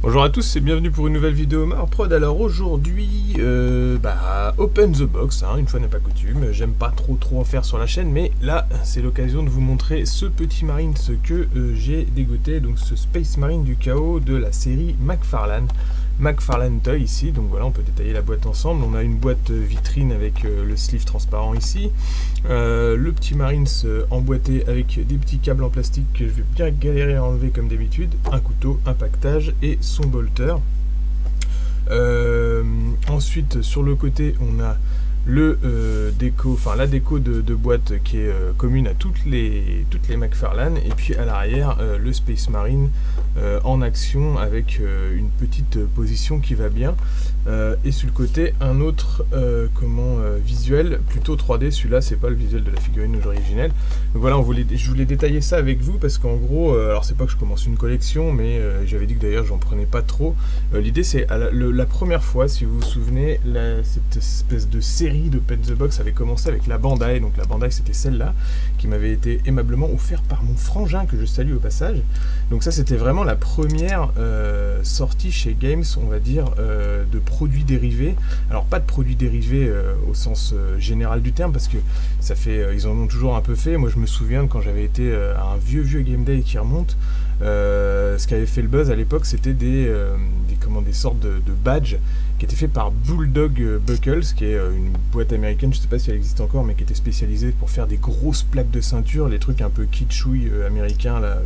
Bonjour à tous et bienvenue pour une nouvelle vidéo Omar Prod. Alors aujourd'hui, open the box, hein, une fois n'est pas coutume. J'aime pas trop en faire sur la chaîne, mais là c'est l'occasion de vous montrer ce petit Marines que j'ai dégoté, donc ce Space Marine du chaos de la série McFarlane Toy ici. Donc voilà, on peut détailler la boîte ensemble. On a une boîte vitrine avec le sleeve transparent ici, le petit Marines emboîté avec des petits câbles en plastique que je vais bien galérer à enlever comme d'habitude, un couteau, un pactage et son bolter. Ensuite sur le côté on a le la déco de boîte qui est commune à toutes les McFarlane, et puis à l'arrière le Space Marine en action avec une petite position qui va bien, et sur le côté un autre visuel plutôt 3D. Celui-là c'est pas le visuel de la figurine originelle. Donc voilà, je voulais détailler ça avec vous parce qu'en gros, alors c'est pas que je commence une collection, mais j'avais dit que d'ailleurs j'en prenais pas trop. L'idée c'est la première fois, si vous vous souvenez, cette espèce de série de Pet the Box avait commencé avec la Bandai. Donc la Bandai c'était celle-là qui m'avait été aimablement offerte par mon frangin que je salue au passage. Donc ça c'était vraiment la première sortie chez Games, on va dire, de produits dérivés. Alors pas de produits dérivés au sens général du terme, parce que ça fait, ils en ont toujours un peu fait. Moi je me souviens de quand j'avais été à un vieux Game Day qui remonte, ce qui avait fait le buzz à l'époque c'était des sortes de badges qui étaient faits par Bulldog Buckles, qui est une boîte américaine, je sais pas si elle existe encore, mais qui était spécialisée pour faire des grosses plaques de ceinture, les trucs un peu kitschouilles américains là,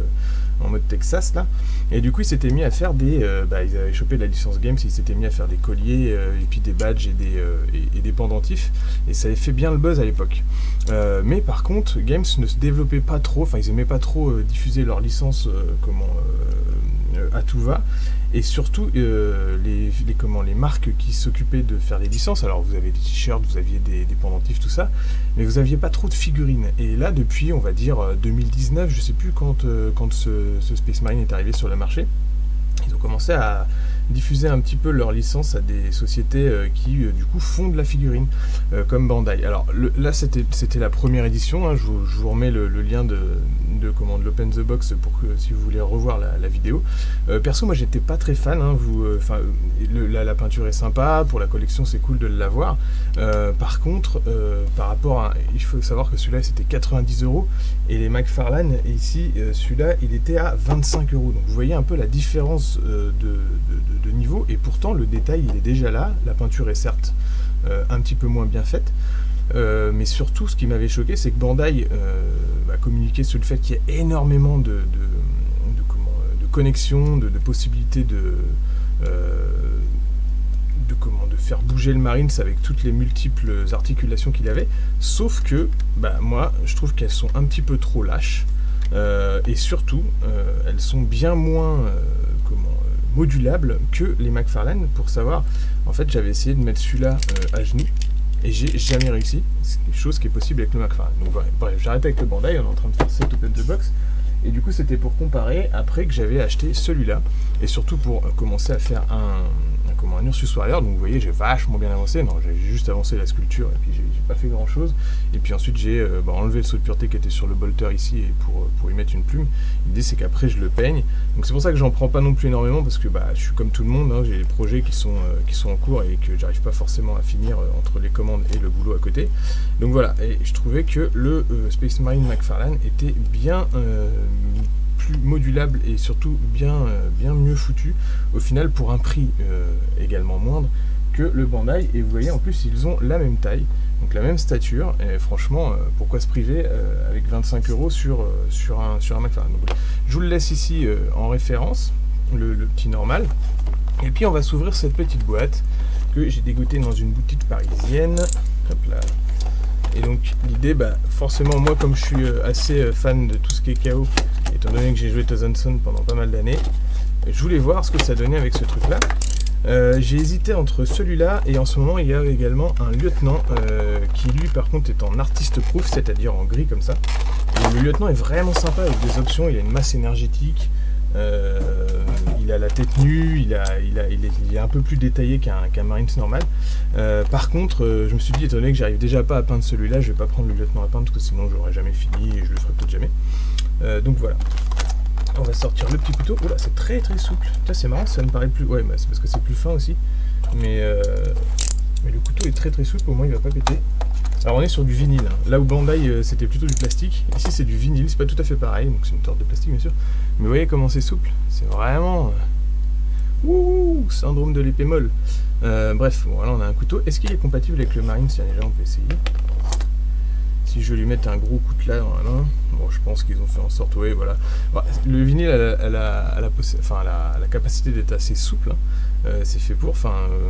en mode Texas là. Et du coup ils s'étaient mis à faire des ils avaient chopé la licence Games, ils s'étaient mis à faire des colliers et puis des badges et des pendentifs, et ça avait fait bien le buzz à l'époque. Mais par contre Games ne se développait pas trop, enfin ils aimaient pas trop diffuser leur licence à tout va, et surtout les marques qui s'occupaient de faire des licences. Alors vous avez des t-shirts, vous aviez des pendentifs, tout ça, mais vous aviez pas trop de figurines. Et là depuis on va dire 2019, je sais plus quand ce Space Marine est arrivé sur le marché, ils ont commencé à diffuser un petit peu leur licence à des sociétés qui du coup font de la figurine, comme Bandai. Alors là c'était la première édition, hein. Je vous remets le lien de l'Open the Box pour que si vous voulez revoir la vidéo. Perso moi j'étais pas très fan, hein. La peinture est sympa, pour la collection c'est cool de l'avoir. Par contre par rapport à, il faut savoir que celui-là c'était 90 € et les McFarlane ici celui-là il était à 25 €. Donc vous voyez un peu la différence de niveau, et pourtant le détail il est déjà là. La peinture est certes un petit peu moins bien faite, mais surtout ce qui m'avait choqué c'est que Bandai communiquait sur le fait qu'il y a énormément de connexions, de possibilités de faire bouger le Marines avec toutes les multiples articulations qu'il avait, sauf que moi je trouve qu'elles sont un petit peu trop lâches, et surtout elles sont bien moins modulables que les McFarlane. Pour savoir, en fait j'avais essayé de mettre celui-là à genoux et j'ai jamais réussi, chose qui est possible avec le McFarlane. Donc voilà, bref, j'arrête avec le Bandai, on est en train de faire cette Open the Box, et du coup c'était pour comparer après que j'avais acheté celui-là, et surtout pour commencer à faire un Ursus Warrior. Donc vous voyez j'ai vachement bien avancé, non j'ai juste avancé la sculpture et puis j'ai pas fait grand chose, et puis ensuite j'ai enlevé le saut de pureté qui était sur le bolter ici, et pour y mettre une plume. L'idée c'est qu'après je le peigne, donc c'est pour ça que j'en prends pas non plus énormément, parce que je suis comme tout le monde, hein, j'ai des projets qui sont en cours et que j'arrive pas forcément à finir entre les commandes et le boulot à côté. Donc voilà, et je trouvais que le Space Marine McFarlane était bien plus modulable et surtout bien mieux foutu au final, pour un prix également moindre que le Bandai. Et vous voyez en plus ils ont la même taille, donc la même stature, et franchement pourquoi se priver avec 25 € sur un McFarlane. Donc, je vous le laisse ici en référence, le petit normal, et puis on va s'ouvrir cette petite boîte que j'ai dégoté dans une boutique parisienne. Hop là. Et donc l'idée, forcément moi comme je suis assez fan de tout ce qui est chaos, étant donné que j'ai joué Thousand Sons pendant pas mal d'années, je voulais voir ce que ça donnait avec ce truc là. J'ai hésité entre celui-là, et en ce moment il y a également un lieutenant qui lui par contre est en artiste proof, c'est-à-dire en gris comme ça. Et le lieutenant est vraiment sympa avec des options, il a une masse énergétique, il a la tête nue, il est un peu plus détaillé qu'un Marines normal. Par contre, je me suis dit, étant donné que j'arrive déjà pas à peindre celui-là, je vais pas prendre le lieutenant à peindre parce que sinon j'aurais jamais fini et je le ferai peut-être jamais. Donc voilà. On va sortir le petit couteau. Oula, c'est très très souple. Putain, c'est marrant, ça me paraît plus... Ouais, bah, c'est parce que c'est plus fin aussi. Mais le couteau est très très souple, au moins il va pas péter. Alors on est sur du vinyle. Là où Bandai c'était plutôt du plastique. Ici c'est du vinyle, c'est pas tout à fait pareil. Donc c'est une sorte de plastique bien sûr. Mais vous voyez comment c'est souple. C'est vraiment... Wouhou, syndrome de l'épée molle. Bref, bon, là on a un couteau. Est-ce qu'il est compatible avec le Marine? Tiens, déjà on peut essayer. Si je vais lui mettre un gros coup de là dans la main, bon, je pense qu'ils ont fait en sorte, oui, voilà. Bon, le vinyle a la capacité d'être assez souple, hein. C'est fait pour,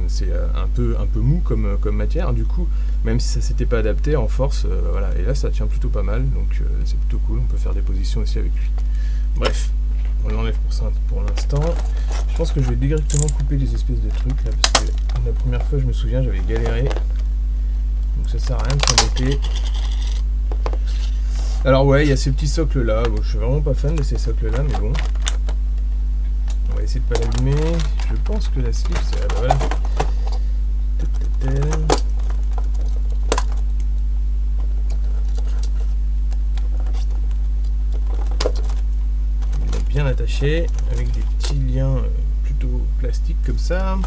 c'est un peu mou comme matière. Du coup, même si ça s'était pas adapté en force, voilà. Et là, ça tient plutôt pas mal, donc c'est plutôt cool. On peut faire des positions aussi avec lui. Bref, on l'enlève pour ça pour l'instant. Je pense que je vais directement couper les espèces de trucs là, parce que la première fois, je me souviens, j'avais galéré. Donc ça sert à rien de s'embêter. Alors ouais, il y a ces petits socles là, bon, je suis vraiment pas fan de ces socles là, mais bon. On va essayer de pas l'abîmer. Je pense que la slip c'est... Ah bah voilà. Il est bien attaché, avec des petits liens plutôt plastiques comme ça.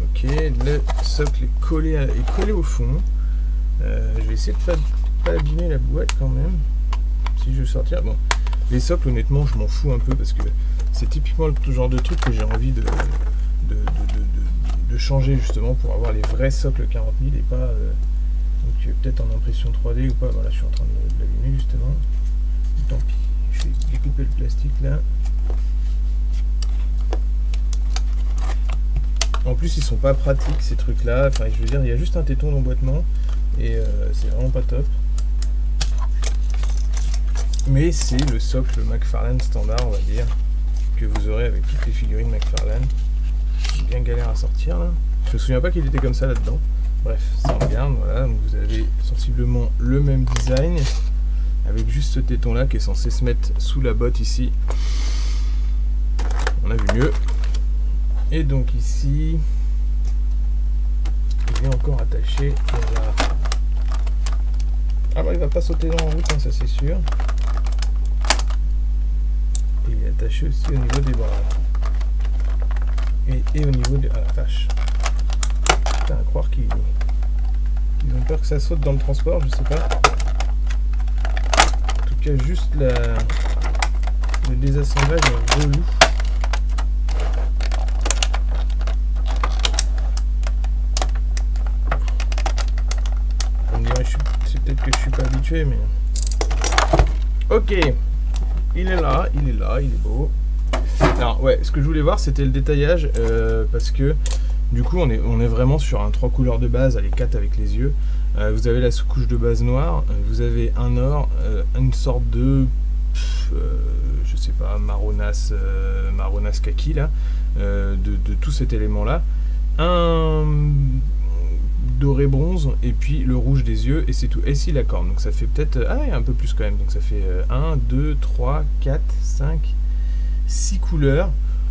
Ok, le socle est collé au fond. Je vais essayer de pas abîmer la boîte quand même, si je veux sortir. Bon, les socles honnêtement je m'en fous un peu parce que c'est typiquement le genre de truc que j'ai envie de changer justement pour avoir les vrais socles 40 000 et pas donc peut-être en impression 3D ou pas. Voilà, je suis en train de l'allumer justement. Tant pis, je vais découper le plastique là. En plus ils sont pas pratiques ces trucs là, enfin je veux dire il y a juste un téton d'emboîtement et c'est vraiment pas top. Mais c'est le socle McFarlane standard, on va dire, que vous aurez avec toutes les figurines McFarlane. C'est bien galère à sortir là. Je me souviens pas qu'il était comme ça là-dedans. Bref, ça regarde, voilà. Donc vous avez sensiblement le même design, avec juste ce téton là qui est censé se mettre sous la botte ici. On a vu mieux. Et donc ici, il est encore attaché. Voilà. Ah bah il va pas sauter dans la route, hein, ça c'est sûr. Et il est attaché aussi au niveau des bras. Et au niveau des... Ah la vache. Putain, à croire qu'ils ont peur que ça saute dans le transport, je sais pas. En tout cas, juste le désassemblage est relou. On me dirait, c'est peut-être que je suis pas habitué, mais... Ok. Il est là, il est beau. Alors ouais, ce que je voulais voir c'était le détaillage parce que du coup on est vraiment sur un 3 couleurs de base, les 4 avec les yeux. Vous avez la sous-couche de base noire, vous avez un or, une sorte de je sais pas, marronasse kaki là, de tout cet élément là, un doré bronze et puis le rouge des yeux et c'est tout. Et ici la corne, donc ça fait peut-être un peu plus quand même, donc ça fait 1, 2, 3, 4, 5, 6 couleurs,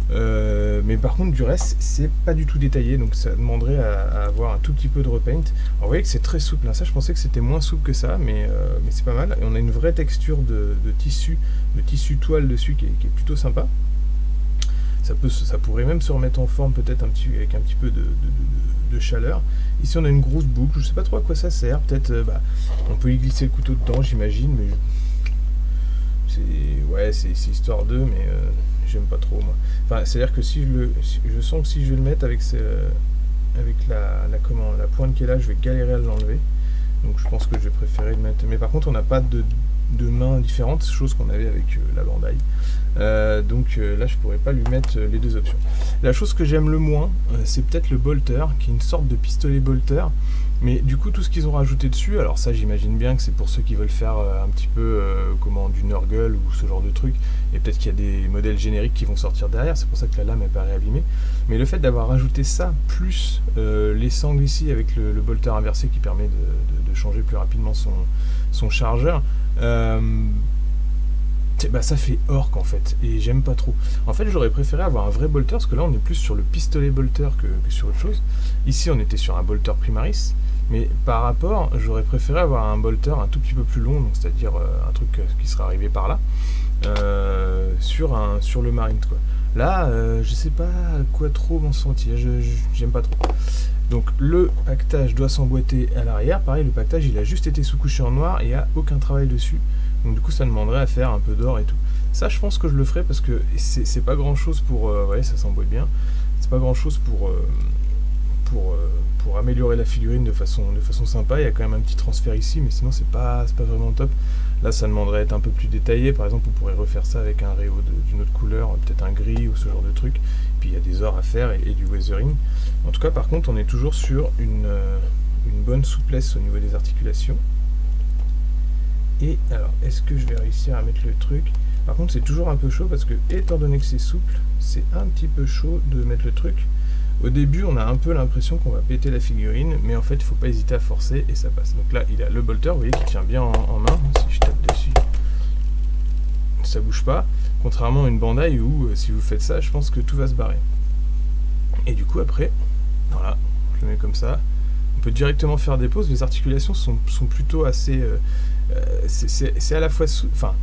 mais par contre du reste c'est pas du tout détaillé, donc ça demanderait à avoir un tout petit peu de repaint. Alors vous voyez que c'est très souple, hein. Ça je pensais que c'était moins souple que ça, mais c'est pas mal, et on a une vraie texture de tissu toile dessus qui est plutôt sympa. Ça pourrait même se remettre en forme peut-être avec un petit peu de chaleur. Ici on a une grosse boucle, je sais pas trop à quoi ça sert, peut-être on peut y glisser le couteau dedans j'imagine, mais c'est histoire d'eux, mais j'aime pas trop moi. Enfin c'est à dire que si je sens que si je vais le mettre avec la pointe qui est là, je vais galérer à l'enlever, donc je pense que je vais préférer le mettre. Mais par contre on n'a pas de mains différentes, chose qu'on avait avec la Bandai. Donc là je pourrais pas lui mettre les deux options. La chose que j'aime le moins c'est peut-être le bolter, qui est une sorte de pistolet bolter, mais du coup tout ce qu'ils ont rajouté dessus, alors ça j'imagine bien que c'est pour ceux qui veulent faire un petit peu du Nurgle ou ce genre de truc, et peut-être qu'il y a des modèles génériques qui vont sortir derrière, c'est pour ça que la lame est pas réabîmée, mais le fait d'avoir rajouté ça plus les sangles ici avec le bolter inversé qui permet de changer plus rapidement son chargeur, ça fait orc en fait, et j'aime pas trop. En fait j'aurais préféré avoir un vrai bolter, parce que là on est plus sur le pistolet bolter que sur autre chose. Ici on était sur un bolter primaris, mais par rapport j'aurais préféré avoir un bolter un tout petit peu plus long, donc c'est-à-dire un truc qui serait arrivé par là, sur le Marine, quoi. Là, je sais pas à quoi trop m'en sentir, j'aime pas trop. Donc le pactage doit s'emboîter à l'arrière. Pareil, le pactage il a juste été sous-couché en noir et il n'y a aucun travail dessus. Donc du coup ça demanderait à faire un peu d'or et tout. Ça je pense que je le ferai parce que c'est pas grand chose pour... vous voyez, ça s'emboîte bien. C'est pas grand chose pour améliorer la figurine de façon sympa. Il y a quand même un petit transfert ici, mais sinon c'est pas vraiment top. Là ça demanderait à être un peu plus détaillé. Par exemple on pourrait refaire ça avec un réo d'une autre couleur, peut-être un gris ou ce genre de truc. Puis il y a des ors à faire et du weathering. En tout cas par contre on est toujours sur une bonne souplesse au niveau des articulations. Et alors est-ce que je vais réussir à mettre le truc? Par contre c'est toujours un peu chaud parce que étant donné que c'est souple, c'est un petit peu chaud de mettre le truc. Au début, on a un peu l'impression qu'on va péter la figurine, mais en fait, il ne faut pas hésiter à forcer et ça passe. Donc là, il a le bolter, vous voyez, qui tient bien en main. Si je tape dessus, ça bouge pas. Contrairement à une Bandai où, si vous faites ça, je pense que tout va se barrer. Et du coup, après, voilà, je le mets comme ça. On peut directement faire des pauses. Les articulations sont plutôt assez... c'est à la fois... Enfin,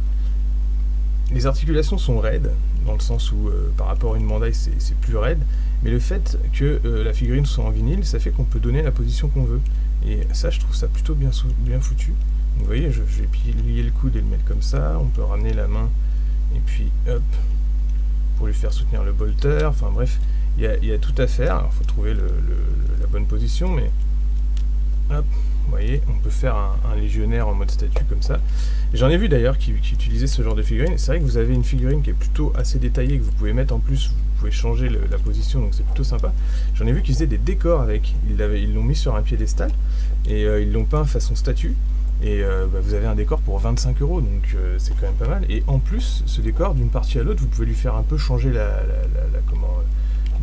les articulations sont raides, dans le sens où, par rapport à une Bandai, c'est plus raide. Mais le fait que la figurine soit en vinyle, ça fait qu'on peut donner la position qu'on veut. Et ça, je trouve ça plutôt bien foutu. Donc, vous voyez, je vais plier le coude et le mettre comme ça. On peut ramener la main et puis hop, pour lui faire soutenir le bolter. Enfin bref, il y a tout à faire. Alors, il faut trouver la bonne position, mais hop, vous voyez, on peut faire un légionnaire en mode statue comme ça. J'en ai vu d'ailleurs qui utilisaient ce genre de figurine. C'est vrai que vous avez une figurine qui est plutôt assez détaillée, que vous pouvez mettre en plus, vous pouvez changer la position, donc c'est plutôt sympa. J'en ai vu qu'ils faisaient des décors avec. Ils l'ont mis sur un piédestal et ils l'ont peint façon statue. Et vous avez un décor pour 25 €, donc c'est quand même pas mal. Et en plus, ce décor, d'une partie à l'autre, vous pouvez lui faire un peu changer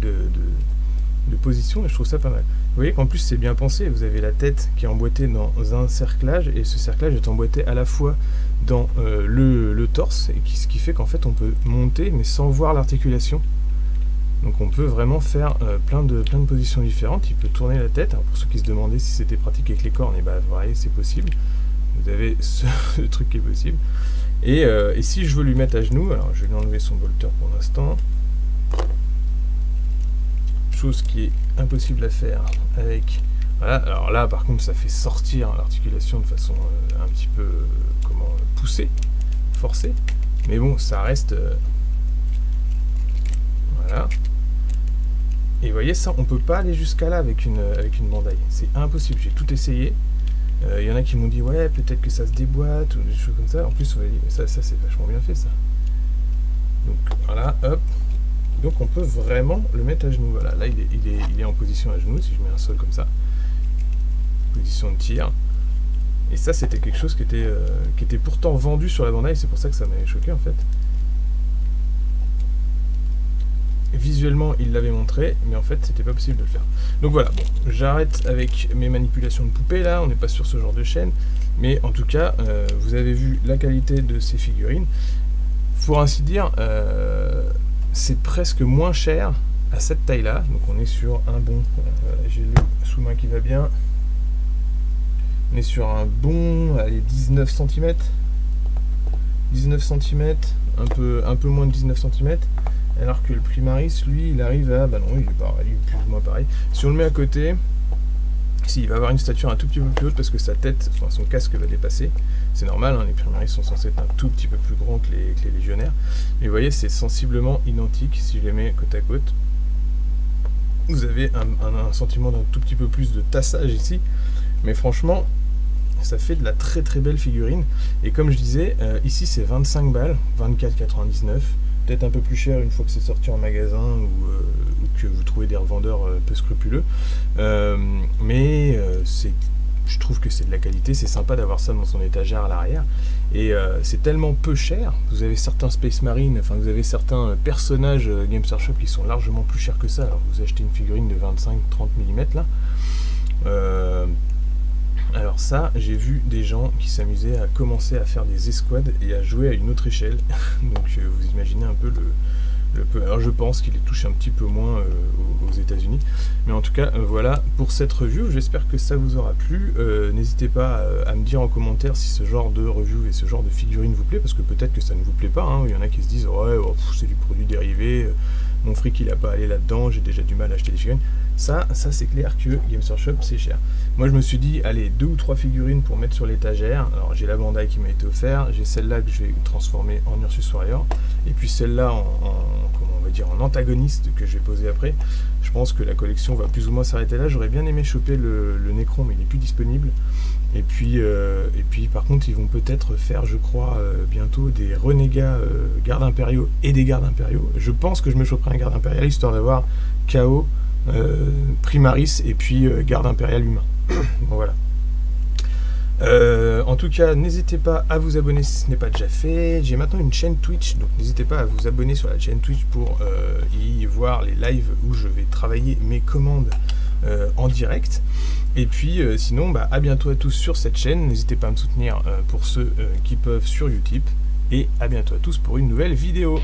de position, et je trouve ça pas mal. Vous voyez qu'en plus c'est bien pensé, vous avez la tête qui est emboîtée dans un cerclage, et ce cerclage est emboîté à la fois dans le torse, et ce qui fait qu'en fait on peut monter mais sans voir l'articulation. Donc on peut vraiment faire plein de positions différentes. Il peut tourner la tête. Alors pour ceux qui se demandaient si c'était pratique avec les cornes, et bah vous voyez, c'est possible. Vous avez ce truc qui est possible. Et si je veux lui mettre à genoux, alors je vais lui enlever son bolter pour l'instant. Chose qui est impossible à faire avec... Voilà, alors là par contre ça fait sortir l'articulation de façon un petit peu poussée, forcée. Mais bon, ça reste... voilà. Et vous voyez, ça, on peut pas aller jusqu'à là avec une Bandai. C'est impossible, j'ai tout essayé. Il y en a qui m'ont dit, ouais, peut-être que ça se déboîte, ou des choses comme ça. En plus, ça c'est vachement bien fait, ça. Donc, voilà, hop. Donc, on peut vraiment le mettre à genoux. Voilà, là, il est en position à genoux, si je mets un sol comme ça. Position de tir. Et ça, c'était quelque chose qui était pourtant vendu sur la Bandai, c'est pour ça que ça m'avait choqué, en fait. Visuellement il l'avait montré, mais en fait c'était pas possible de le faire. Donc voilà, bon, j'arrête avec mes manipulations de poupées là, on n'est pas sur ce genre de chaîne, mais en tout cas vous avez vu la qualité de ces figurines. Pour ainsi dire, c'est presque moins cher à cette taille là, donc on est sur un bon, j'ai le sous-main qui va bien, on est sur un bon, allez, 19 cm, un peu moins de 19 cm. Alors que le Primaris, lui, il arrive à... Bah non, il est pareil, il est plus ou moins pareil. Si on le met à côté, il va avoir une stature un tout petit peu plus haute parce que sa tête, enfin son casque va dépasser. C'est normal, hein, les Primaris sont censés être un tout petit peu plus grands que les légionnaires. Mais vous voyez, c'est sensiblement identique si je les mets côte à côte. Vous avez un sentiment d'un tout petit peu plus de tassage ici. Mais franchement, ça fait de la très très belle figurine. Et comme je disais, ici c'est 25 balles, 24,99 €. Peut-être un peu plus cher une fois que c'est sorti en magasin ou que vous trouvez des revendeurs peu scrupuleux. Mais je trouve que c'est de la qualité, c'est sympa d'avoir ça dans son étagère à l'arrière. Et c'est tellement peu cher. Vous avez certains Space Marine, enfin vous avez certains personnages Games Workshop qui sont largement plus chers que ça. Alors vous achetez une figurine de 25-30 mm là. Alors ça, j'ai vu des gens qui s'amusaient à commencer à faire des escouades et à jouer à une autre échelle. Donc vous imaginez un peu Alors je pense qu'il les touche un petit peu moins aux États-Unis, mais en tout cas voilà pour cette review. J'espère que ça vous aura plu. N'hésitez pas à me dire en commentaire si ce genre de review et ce genre de figurine vous plaît, parce que peut-être que ça ne vous plaît pas, hein. Il y en a qui se disent ouais c'est du produit dérivé, mon fric il a pas allé là-dedans, j'ai déjà du mal à acheter des figurines. Ça c'est clair que Games Workshop c'est cher. Moi je me suis dit allez 2 ou 3 figurines pour mettre sur l'étagère. Alors j'ai la Bandai qui m'a été offerte, j'ai celle-là que je vais transformer en Ursus Warrior, et puis celle-là comment on va dire, en antagoniste que je vais poser après. Je pense que la collection va plus ou moins s'arrêter là. J'aurais bien aimé choper le Necron, mais il n'est plus disponible. Et puis par contre ils vont peut-être faire, je crois, bientôt des renégats gardes impériaux et des gardes impériaux. Je pense que je me choperai un garde impérial histoire d'avoir KO, Primaris et puis garde impérial humain. Bon, voilà. En tout cas, n'hésitez pas à vous abonner si ce n'est pas déjà fait. J'ai maintenant une chaîne Twitch, donc n'hésitez pas à vous abonner sur la chaîne Twitch pour y voir les lives où je vais travailler mes commandes en direct. Et puis sinon, à bientôt à tous sur cette chaîne. N'hésitez pas à me soutenir pour ceux qui peuvent sur Utip. Et à bientôt à tous pour une nouvelle vidéo.